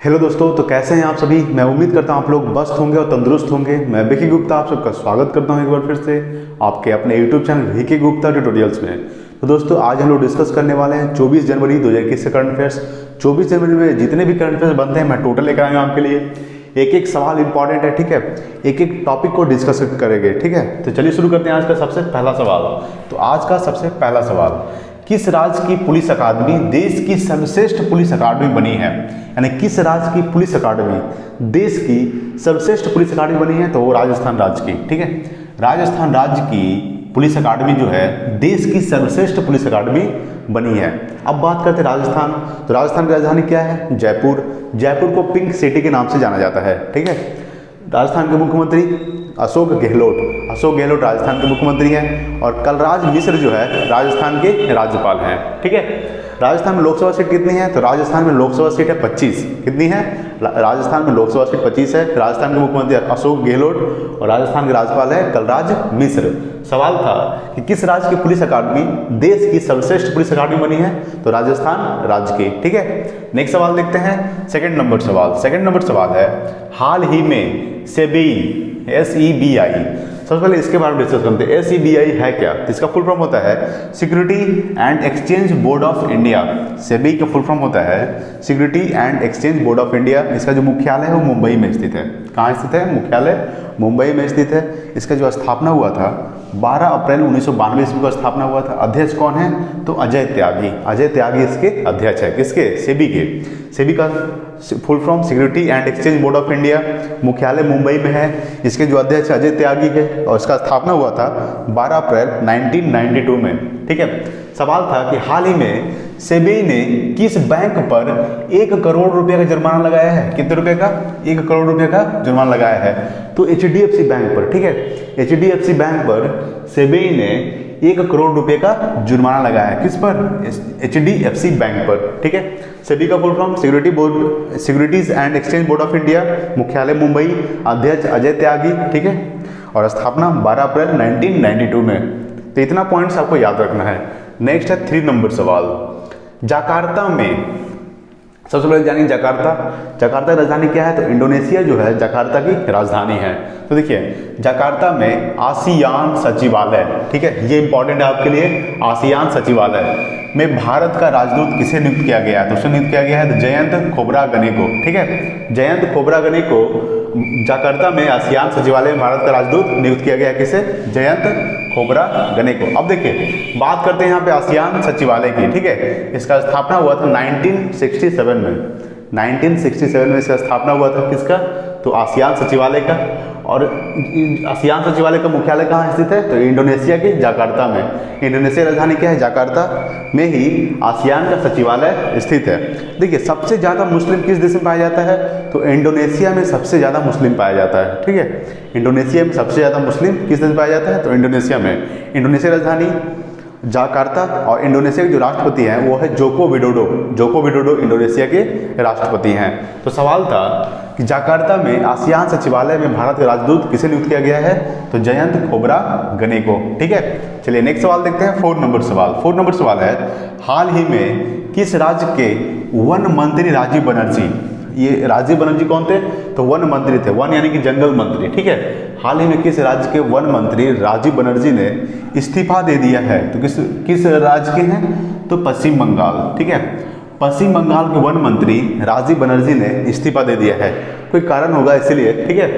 Hello दोस्तों, तो कैसे हैं आप सभी। मैं उम्मीद करता हूं आप लोग मस्त होंगे और तंदुरुस्त होंगे। मैं विकी गुप्ता आप सबका स्वागत करता हूं एक बार फिर से आपके अपने YouTube channel Vicky Gupta tutorials में। तो दोस्तों आज हम लोग डिस्कस करने वाले हैं 24 जनवरी 2021 से करंट अफेयर्स। 24 जनवरी में जितने भी करंट अफेयर्स बनते हैं मैं टोटल लेकर आया हूँ आपके लिए। एक एक सवाल इंपॉर्टेंट है, ठीक है। एक एक टॉपिक को डिस्कस करेंगे, ठीक है। तो चलिए शुरू करते हैं आज का सबसे पहला सवाल। तो आज का सबसे पहला सवाल, किस राज्य की पुलिस अकादमी देश की सर्वश्रेष्ठ पुलिस अकादमी बनी है। यानी किस राज्य की पुलिस अकादमी देश की सर्वश्रेष्ठ पुलिस अकादमी बनी है, तो वो राजस्थान राज्य की, ठीक है। राजस्थान राज्य की पुलिस अकादमी जो है देश की सर्वश्रेष्ठ पुलिस अकादमी बनी है। अब बात करते हैं राजस्थान। तो राजस्थान की राजधानी क्या है? जयपुर। जयपुर को पिंक सिटी के नाम से जाना जाता है, ठीक है। राजस्थान के मुख्यमंत्री अशोक गहलोत। अशोक गहलोत राजस्थान के मुख्यमंत्री हैं और कलराज मिश्र जो है राजस्थान के राज्यपाल हैं, ठीक है। राजस्थान में लोकसभा सीट कितनी है? तो राजस्थान में लोकसभा सीट है 25। कितनी है? राजस्थान में लोकसभा सीट 25 है। राजस्थान के मुख्यमंत्री अशोक गहलोत और राजस्थान के राज्यपाल है कलराज मिश्र। सवाल था कि किस राज्य की पुलिस अकादमी देश की सर्वश्रेष्ठ पुलिस अकादमी बनी है? तो राजस्थान राज्य की, ठीक है। नेक्स्ट सवाल देखते हैं, सेकंड नंबर सवाल। सेकंड नंबर सवाल है, हाल ही में सेबी SEBI, सबसे पहले इसके बारे में डिस्कस करते हैं। SEBI है क्या? तो इसका फुल फॉर्म होता है security and exchange board of India. SEBI का फुल फॉर्म होता है security and exchange board of India. इसका जो मुख्यालय है वो मुंबई में स्थित है। कहाँ स्थित है? मुख्यालय मुंबई में स्थित है। इसका जो स्थापना हुआ था 12 अप्रैल 1992 ईस्वी को स्थापना हुआ था। अध्यक्ष कौन है? तो अजय त्यागी। अजय त्यागी इसके अध्यक्ष है। किसके? सेबी के। सेबी का full form security and exchange board of India. मुख्यालय मुंबई में है। इसके जो अध्यक्ष अजय त्यागी है और इसका स्थापना हुआ था 12 अप्रैल 1992 में, ठीक है। सवाल था कि हाल ही में सेबी ने किस बैंक पर 1 करोड़ रुपए का जुर्माना लगाया है? कितने रुपए का? 1 करोड़ रुपए का जुर्माना लगाया है। तो HDFC बैंक पर, ठीक है। HDFC बैंक पर सेबी ने 1 करोड़ रुपए का जुर्माना लगाया है। किस पर? HDFC बैंक पर, ठीक है। सेबी का full form securities and exchange board of India. मुख्यालय मुंबई। अध्यक्ष अजय त्यागी, ठीक है। और स्थापना 12 अप्रैल 1992 में। तो इतना पॉइंट्स आपको याद रखना है। नेक्स्ट है 3 नंबर सवाल, जकार्ता में। सबसे पहले जानिए जकार्ता। जकार्ता की राजधानी क्या है? तो इंडोनेशिया जो है जकार्ता की राजधानी है। तो देखिए जकार्ता में आसियान सचिवालय, ठीक है, ये इंपॉर्टेंट है आपके लिए। आसियान सचिवालय में भारत का राजदूत किसे नियुक्त किया गया है? तो उसे नियुक्त किया गया है तो जयंत खोबरागने को, ठीक है। जयंत खोबरागने को जकार्ता में आसियान सचिवालय में भारत का राजदूत नियुक्त किया गया है। किसे? जयंत खोबरागने को। अब देखिए बात करते हैं यहाँ पे आसियान सचिवालय की, ठीक है। इसका स्थापना हुआ था 1967 में। 1967 में इसका स्थापना हुआ था। किसका? तो आसियान सचिवालय का। और आसियान सचिवालय का मुख्यालय कहाँ स्थित है? तो इंडोनेशिया के जकार्ता में। इंडोनेशिया राजधानी क्या है? जकार्ता में ही आसियान का सचिवालय स्थित है। देखिए सबसे ज़्यादा मुस्लिम किस देश में पाया जाता है? तो इंडोनेशिया में सबसे ज़्यादा मुस्लिम पाया जाता है, ठीक है। इंडोनेशिया में सबसे ज़्यादा मुस्लिम किस देश में पाया जाता है? तो इंडोनेशिया में। इंडोनेशिया राजधानी जकार्ता और इंडोनेशिया के जो राष्ट्रपति हैं वो है Joko Widodo. Joko Widodo Indonesia के राष्ट्रपति हैं। तो सवाल था कि जकार्ता में आसियान सचिवालय में भारत के राजदूत किसे नियुक्त किया गया है? तो जयंत खोबरागने को, ठीक है। चलिए नेक्स्ट सवाल देखते हैं, 4 नंबर सवाल। 4 नंबर सवाल है, हाल ही में किस राज्य के वन मंत्री राजीव बनर्जी, ये राजीव बनर्जी कौन थे? तो वन मंत्री थे। वन यानी कि जंगल मंत्री, ठीक है। हाल ही में किस राज्य के वन मंत्री राजीव बनर्जी ने इस्तीफा दे दिया है? तो किस राज्य के हैं? तो पश्चिम बंगाल, ठीक है। पश्चिम बंगाल के वन मंत्री राजीव बनर्जी ने इस्तीफा दे दिया है। कोई कारण होगा इसीलिए, ठीक है।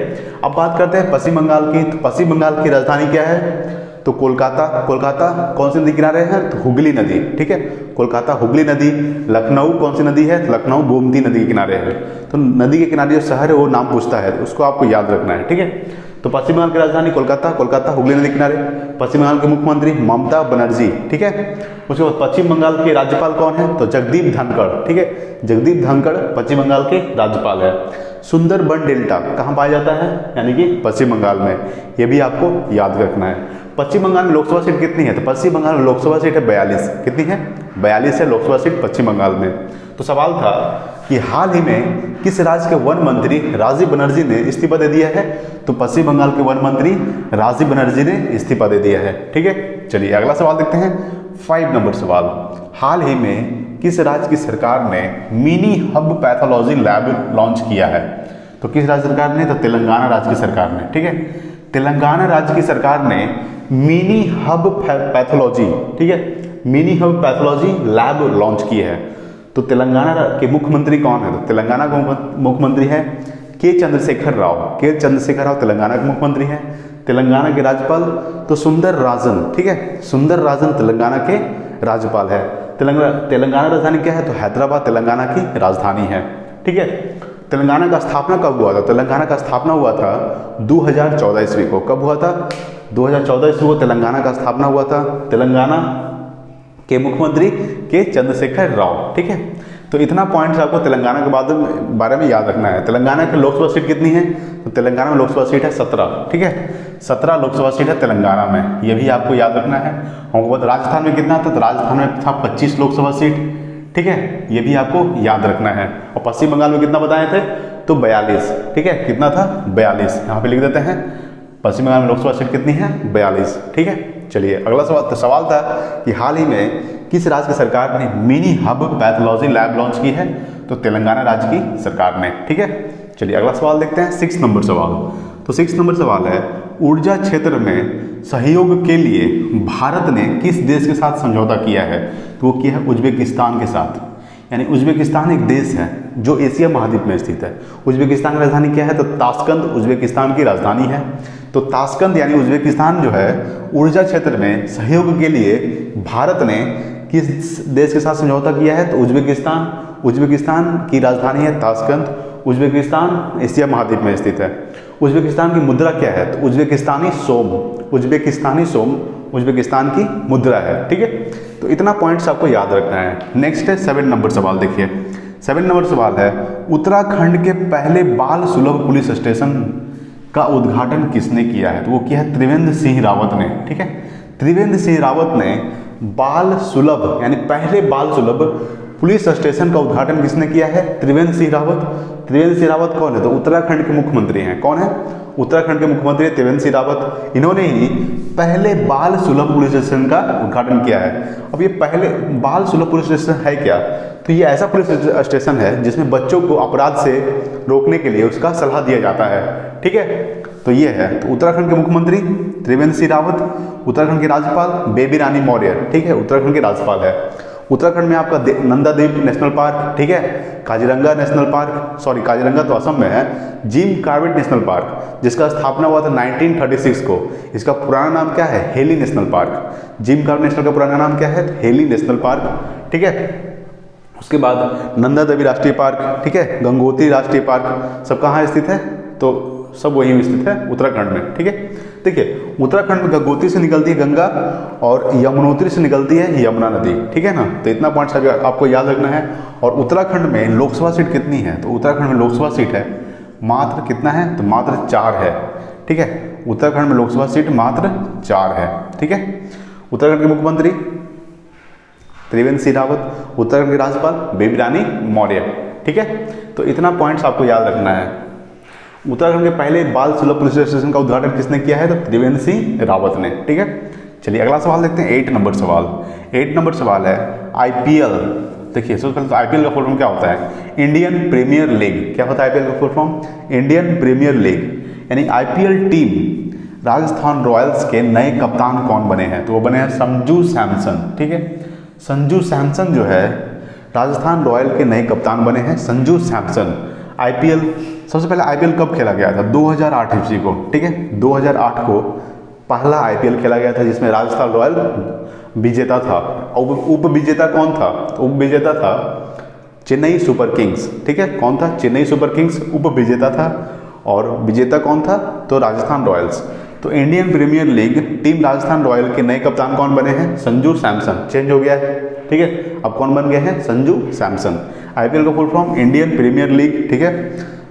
अब बात करते हैं पश्चिम बंगाल की। तो पश्चिम बंगाल की राजधानी क्या है? तो कोलकाता। कोलकाता कौन सी नदी किनारे है? तो हुगली नदी, ठीक है। कोलकाता हुगली नदी। लखनऊ कौन सी नदी है? तो लखनऊ गोमती नदी के किनारे है। तो नदी के किनारे जो शहर है वो नाम पूछता है, तो उसको आपको याद रखना है, ठीक है। तो पश्चिम बंगाल की राजधानी कोलकाता। कोलकाता हुगली नदी किनारे। पश्चिम बंगाल के मुख्यमंत्री ममता बनर्जी, ठीक है। उसके बाद पश्चिम बंगाल के राज्यपाल कौन है? तो जगदीप धनखड़, ठीक है। जगदीप धनखड़ पश्चिम बंगाल के राज्यपाल है। सुंदरबन डेल्टा कहाँ पाया जाता है? यानी कि पश्चिम बंगाल में। ये भी आपको याद रखना है। पश्चिम बंगाल में लोकसभा सीट कितनी है? तो पश्चिम बंगाल में लोकसभा सीट है 42। कितनी है? 42 है लोकसभा सीट पश्चिम बंगाल में। तो सवाल था कि हाल ही में किस राज्य के वन मंत्री राजीव बनर्जी ने इस्तीफा दे दिया है? तो पश्चिम बंगाल के वन मंत्री राजीव बनर्जी ने इस्तीफा दे दिया है, ठीक है। चलिए अगला सवाल देखते हैं, 5 नंबर सवाल। हाल ही में किस राज्य की सरकार ने mini hub pathology lab launch किया है? तो किस राज्य सरकार ने? तो तेलंगाना राज्य की सरकार ने। ठीक है, तेलंगाना राज्य की सरकार ने मिनी हब पैथोलॉजी, ठीक है, mini hub pathology lab launch की है। तो तेलंगाना के मुख्यमंत्री कौन है? तो तेलंगाना का मुख्यमंत्री है के चंद्रशेखर राव। के चंद्रशेखर राव तेलंगाना के मुख्यमंत्री हैं। तेलंगाना के राज्यपाल तो सुंदर राजन, ठीक है, सुंदर राजन तेलंगाना के राज्यपाल है। तेलंगाना राजधानी क्या है? तो हैदराबाद तेलंगाना की राजधानी है। ठीक है, तेलंगाना का स्थापना कब हुआ था? तेलंगाना का स्थापना हुआ था 2014 ईस्वी को। कब हुआ था? 2014 ईस्वी को तेलंगाना का स्थापना हुआ था। तेलंगाना के मुख्यमंत्री के चंद्रशेखर राव। ठीक है, तो इतना पॉइंट्स आपको तेलंगाना के बारे में याद रखना है। तेलंगाना की लोकसभा सीट कितनी है? तो तेलंगाना में लोकसभा सीट है 17। ठीक है, 17 लोकसभा सीट है तेलंगाना में, ये भी आपको याद रखना है। और राजस्थान में कितना था? तो राजस्थान में था 25 लोकसभा सीट। ठीक है, ये भी आपको याद रखना है। और पश्चिम बंगाल में कितना बताए थे? तो 42। ठीक है, कितना था? 42। यहाँ पे लिख देते हैं पश्चिम बंगाल में लोकसभा सीट कितनी है? 42। ठीक है, चलिए अगला सवाल। तो सवाल था कि हाल ही में किस राज्य की सरकार ने mini hub pathology lab launch की है? तो तेलंगाना राज्य की सरकार ने। ठीक है, चलिए अगला सवाल देखते हैं, 6 नंबर सवाल। तो 6 नंबर सवाल है, ऊर्जा क्षेत्र में सहयोग के लिए भारत ने किस देश के साथ समझौता किया है? तो वो किया है उज्बेकिस्तान के साथ। यानी उज्बेकिस्तान एक देश है जो एशिया महाद्वीप में स्थित है। उज्बेकिस्तान की राजधानी क्या है? तो ताशकंद उज्बेकिस्तान की राजधानी है। तो ताशकंद यानी उज्बेकिस्तान जो है ऊर्जा क्षेत्र में सहयोग के लिए भारत ने किस देश के साथ समझौता किया है? तो उज्बेकिस्तान। उज्बेकिस्तान की राजधानी है ताशकंद। उज्बेकिस्तान एशिया महाद्वीप में स्थित है। उज्बेकिस्तान की मुद्रा क्या है? तो उज्बेकिस्तानी सोम। उज्बेकिस्तानी सोम उज्बेकिस्तान की मुद्रा है। ठीक है, तो इतना पॉइंट्स आपको याद रखना है। नेक्स्ट है 7 नंबर सवाल। देखिए 7 नंबर सवाल है, उत्तराखंड के पहले बाल सुलभ पुलिस स्टेशन का उद्घाटन किसने किया है? तो वो किया है त्रिवेंद्र सिंह रावत ने। ठीक है, त्रिवेंद्र सिंह रावत ने बाल सुलभ यानी पहले बाल सुलभ पुलिस स्टेशन का उद्घाटन किसने किया है? त्रिवेंद्र सिंह रावत। त्रिवेंद्र सिंह रावत कौन है? तो उत्तराखंड के मुख्यमंत्री हैं। कौन है? उत्तराखंड के मुख्यमंत्री त्रिवेंद्र सिंह रावत। इन्होंने ही पहले बाल सुलभ पुलिस स्टेशन का उद्घाटन किया है। अब ये पहले बाल सुलभ पुलिस स्टेशन है क्या? तो ये ऐसा पुलिस स्टेशन है जिसमें बच्चों को अपराध से रोकने के लिए उसका सलाह दिया जाता है। ठीक है, तो ये है। तो उत्तराखंड के मुख्यमंत्री त्रिवेंद्र सिंह रावत, उत्तराखंड के राज्यपाल बेबी रानी मौर्य। ठीक है, उत्तराखंड के राज्यपाल है। उत्तराखंड में आपका नंदा देवी नेशनल पार्क, ठीक है, Kaziranga national park, sorry Kaziranga तो असम में है, जिम कॉर्बेट नेशनल पार्क जिसका स्थापना हुआ था 1936 को। इसका पुराना नाम क्या है? Heli national park. Jim Corbett national का पुराना नाम क्या है? Heli national park. ठीक है, उसके बाद नंदा देवी राष्ट्रीय पार्क, ठीक है, गंगोत्री राष्ट्रीय पार्क, सब कहाँ स्थित है? तो सब वहीं स्थित है उत्तराखंड में। ठीक है, देखिए उत्तराखंड में गंगोत्री से निकलती है गंगा और यमुनोत्री से निकलती है यमुना नदी। ठीक है ना, तो इतना पॉइंट्स आपको याद रखना है। और उत्तराखंड में लोकसभा सीट कितनी है? तो उत्तराखंड में लोकसभा सीट है मात्र कितना है? तो मात्र 4 है। ठीक है, उत्तराखंड में लोकसभा सीट मात्र 4 है। ठीक है, उत्तराखंड के मुख्यमंत्री त्रिवेंद्र सिंह रावत, उत्तराखंड के राज्यपाल बेबी रानी मौर्य। ठीक है, तो इतना पॉइंट्स आपको याद रखना है। उत्तराखंड के पहले बाल सुलभ पुलिस स्टेशन का उद्घाटन किसने किया है? तो त्रिवेंद्र सिंह रावत ने। ठीक है, चलिए अगला सवाल देखते हैं, 8 नंबर सवाल। 8 नंबर सवाल है आईपीएल। देखिए सबसे पहले तो आईपीएल का फुल फॉर्म क्या होता है? Indian Premier League. क्या होता है आईपीएल का full form? Indian Premier League. यानी आईपीएल टीम राजस्थान रॉयल्स के नए कप्तान कौन बने हैं? तो वो बने हैं संजू सैमसन। ठीक है, संजू सैमसन जो है राजस्थान रॉयल के नए कप्तान बने हैं, संजू सैमसन। आईपीएल सबसे पहले आईपीएल कब खेला गया था? 2008 ईस्वी को। ठीक है, 2008 को पहला आईपीएल खेला गया था जिसमें राजस्थान रॉयल विजेता था। उप विजेता कौन था? तो उप विजेता था चेन्नई सुपर किंग्स। ठीक है, कौन था? चेन्नई सुपर किंग्स उप विजेता था। और विजेता कौन था? तो राजस्थान रॉयल्स। तो Indian Premier League team Rajasthan Royal के नए कप्तान कौन बने हैं? संजू सैमसन। चेंज हो गया है। ठीक है, अब कौन बन गए हैं? संजू सैमसन। आईपीएल का full form Indian Premier League. ठीक है,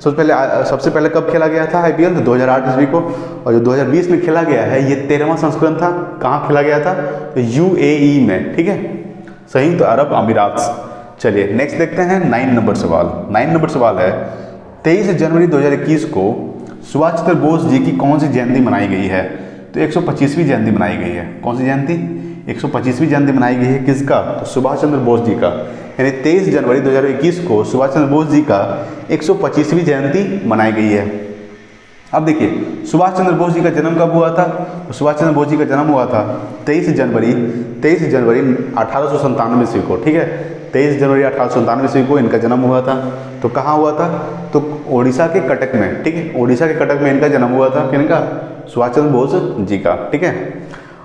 सबसे पहले कब खेला गया था आईपीएल? तो 2008 ईस्वी को। और जो 2020 में खेला गया है ये 13वां संस्करण था। कहाँ खेला गया था? तो यूएई में। ठीक है, संयुक्त अरब अमीरात। चलिए नेक्स्ट देखते हैं 9 नंबर सवाल। 9 नंबर सवाल है 23 जनवरी 2021 को सुभाष चंद्र बोस जी की कौन सी जयंती मनाई गई है? तो 125वीं जयंती मनाई गई है। कौन सी जयंती? 125वीं जयंती मनाई गई है किसका? तो सुभाष चंद्र बोस जी का। यानी 23 जनवरी 2021 को सुभाष चंद्र बोस जी का 125वीं जयंती मनाई गई है। अब देखिए सुभाष चंद्र बोस जी का जन्म कब हुआ था? तो सुभाष चंद्र बोस जी का जन्म हुआ था 23 जनवरी 1897 ईस्वी को। ठीक है, 23 जनवरी 1897 ईस्वी को इनका जन्म हुआ था। तो कहाँ हुआ था? तो ओडिशा के कटक में। ठीक है, ओडिशा के कटक में इनका जन्म हुआ था। किनका? सुभाष चंद्र बोस जी का। ठीक है,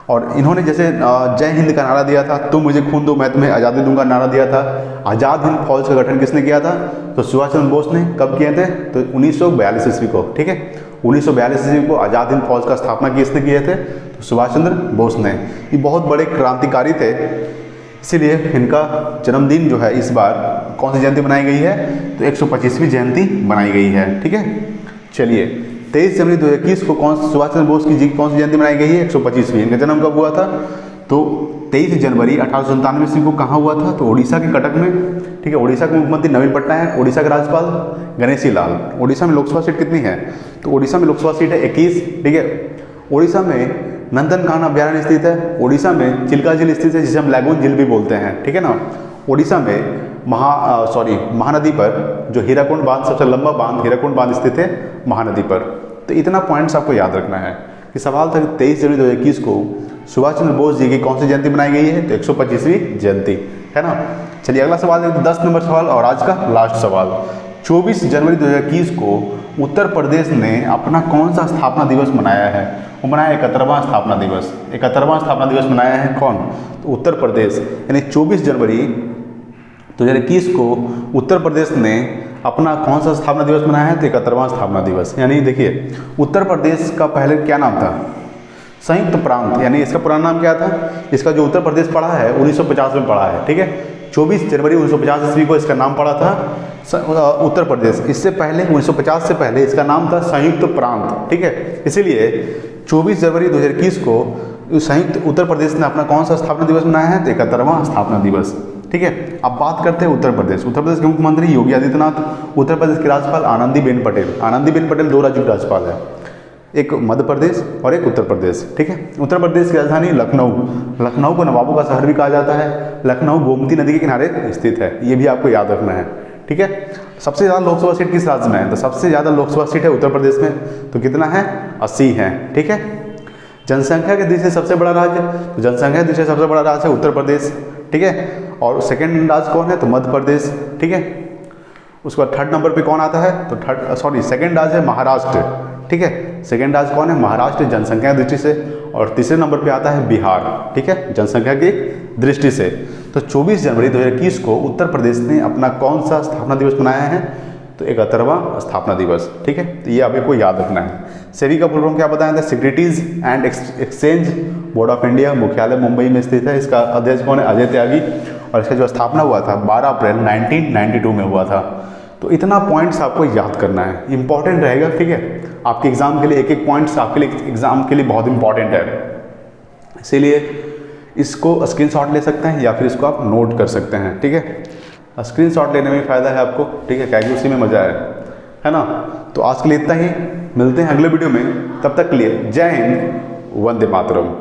और इन्होंने जैसे जय हिंद का नारा दिया था, तुम मुझे खून दो मैं तुम्हें आज़ादी दूंगा नारा दिया था। आज़ाद हिंद फौज का गठन किसने किया था? तो सुभाष चंद्र बोस ने। कब किए थे? तो 1942 ईस्वी को। ठीक है, 1942 ईस्वी को आज़ाद हिंद फौज का स्थापना किसने किए थे? तो सुभाष चंद्र बोस ने। ये बहुत बड़े क्रांतिकारी थे, इसीलिए इनका जन्मदिन जो है इस बार कौन सी जयंती मनाई गई है? तो 125वीं जयंती मनाई गई है। ठीक है, चलिए 23 जनवरी 2021 को सुभाष चंद्र बोस की कौन सी जयंती मनाई गई है? 125वीं। इनका जन्म कब हुआ था? तो 23 जनवरी 1897 ईस्वी को। कहाँ हुआ था? तो उड़ीसा के कटक में। ठीक है, उड़ीसा के मुख्यमंत्री नवीन पटनायक, उड़ीसा के राज्यपाल गणेशी लाल। उड़ीसा में लोकसभा सीट कितनी है? तो उड़ीसा में लोकसभा सीट है 21। ठीक है, उड़ीसा में नंदनकानन अभ्यारण्य स्थित है। उड़ीसा में चिल्का झील स्थित है, जिसे हम लैगून झील भी बोलते हैं। ठीक है ना। उड़ीसा में महानदी पर जो हीराकुंड बांध, सबसे लंबा बांध हीराकुंड बांध स्थित है महानदी पर। तो इतना पॉइंट्स आपको याद रखना है कि सवाल था 23 जनवरी 2021 को सुभाष चंद्र बोस जी की कौन सी जयंती मनाई गई है? तो 125वीं जयंती, है ना। चलिए अगला सवाल है 10 नंबर सवाल और आज का लास्ट सवाल। 24 जनवरी 2021 को उत्तर प्रदेश ने अपना कौन सा स्थापना दिवस मनाया है? वो मनाया 71वां स्थापना दिवस। 71वां स्थापना दिवस मनाया है कौन? तो उत्तर प्रदेश। यानी 24 जनवरी 2021 को उत्तर प्रदेश ने अपना कौन सा स्थापना दिवस मनाया है? तो 71वां स्थापना दिवस। यानी देखिए उत्तर प्रदेश का पहले क्या नाम था? संयुक्त प्रांत। यानी इसका पुराना नाम क्या था? इसका जो उत्तर प्रदेश पड़ा है 1950 में पड़ा है। ठीक है, 24 जनवरी 1950 ईस्वी को इसका नाम पड़ा था उत्तर प्रदेश। इससे पहले 1950 से पहले इसका नाम था संयुक्त प्रांत। ठीक है, इसीलिए 24 जनवरी 2021 को संयुक्त उत्तर प्रदेश ने अपना कौन सा स्थापना दिवस मनाया है? तो 71वां स्थापना दिवस। ठीक है, अब बात करते हैं उत्तर प्रदेश। उत्तर प्रदेश के मुख्यमंत्री योगी आदित्यनाथ। उत्तर प्रदेश की राज्यपाल आनंदीबेन पटेल। आनंदीबेन पटेल 2 राज्यों की राज्यपाल है, एक मध्य प्रदेश और एक उत्तर प्रदेश। ठीक है, उत्तर प्रदेश की राजधानी लखनऊ। लखनऊ को नवाबों का शहर भी कहा जाता है। लखनऊ गोमती नदी के किनारे स्थित है, ये भी आपको याद रखना है। ठीक है, सबसे ज़्यादा लोकसभा सीट किस राज्य में है? तो सबसे ज़्यादा लोकसभा सीट है उत्तर प्रदेश में। तो कितना है? 80 है। ठीक है, जनसंख्या के दृष्टि से सबसे बड़ा राज्य, तो जनसंख्या की दृष्टि से सबसे बड़ा राज्य है उत्तर प्रदेश। ठीक है, और सेकंड राज्य कौन है? तो मध्य प्रदेश। ठीक है, उसके बाद थर्ड नंबर पे कौन आता है? तो सेकंड राज्य है महाराष्ट्र। ठीक है, सेकंड राज्य कौन है? महाराष्ट्र जनसंख्या की दृष्टि से। और तीसरे नंबर पे आता है बिहार। ठीक है, जनसंख्या की दृष्टि से। तो 24 जनवरी 2021 को उत्तर प्रदेश ने अपना कौन सा स्थापना दिवस मनाया है? तो 71वां स्थापना दिवस। ठीक है, तो ये आपको याद रखना है। सेबी का फुल फॉर्म क्या बताया था? Securities and exchange board of India. मुख्यालय मुंबई में स्थित है। इसका अध्यक्ष कौन है? अजय त्यागी। और इसका जो स्थापना हुआ था 12 अप्रैल 1992 में हुआ था। तो इतना पॉइंट्स आपको याद करना है, इंपॉर्टेंट रहेगा। ठीक है, आपके एग्जाम के लिए एक एक पॉइंट्स आपके लिए एग्जाम के लिए बहुत इंपॉर्टेंट है, इसीलिए इसको स्क्रीनशॉट ले सकते हैं या फिर इसको आप नोट कर सकते हैं। ठीक है, स्क्रीनशॉट लेने में फ़ायदा है आपको। ठीक है, क्योंकि उसी में मज़ा है ना। तो आज के लिए इतना ही, मिलते हैं अगले वीडियो में। तब तक के लिए जय हिंद, वंदे मातरम।